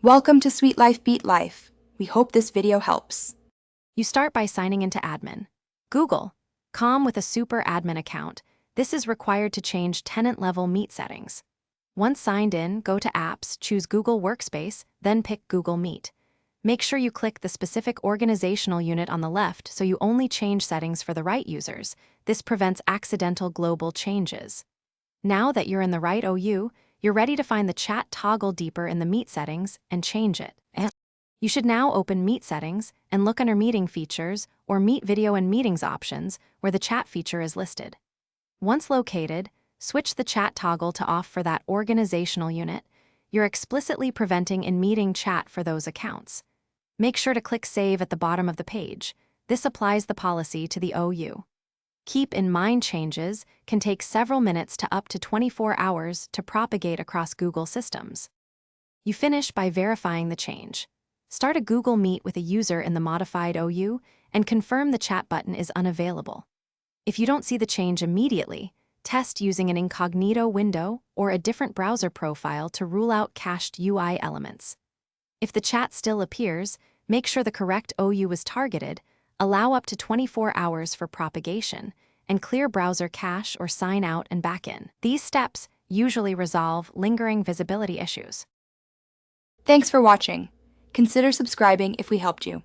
Welcome to Sweet Life Beat Life. We hope this video helps. You start by signing into admin. Google.com with a super admin account. This is required to change tenant-level Meet settings. Once signed in, go to Apps, choose Google Workspace, then pick Google Meet. Make sure you click the specific organizational unit on the left so you only change settings for the right users. This prevents accidental global changes. Now that you're in the right OU, you're ready to find the chat toggle deeper in the Meet settings and change it. You should now open Meet settings and look under Meeting Features or Meet Video and Meetings options where the chat feature is listed. Once located, switch the chat toggle to off for that organizational unit. You're explicitly preventing in-meeting chat for those accounts. Make sure to click Save at the bottom of the page. This applies the policy to the OU. Keep in mind changes can take several minutes to up to 24 hours to propagate across Google systems. You finish by verifying the change. Start a Google Meet with a user in the modified OU and confirm the chat button is unavailable. If you don't see the change immediately, test using an incognito window or a different browser profile to rule out cached UI elements. If the chat still appears, make sure the correct OU is targeted, allow up to 24 hours for propagation, and clear browser cache or sign out and back in. These steps usually resolve lingering visibility issues. Thanks for watching. Consider subscribing if we helped you.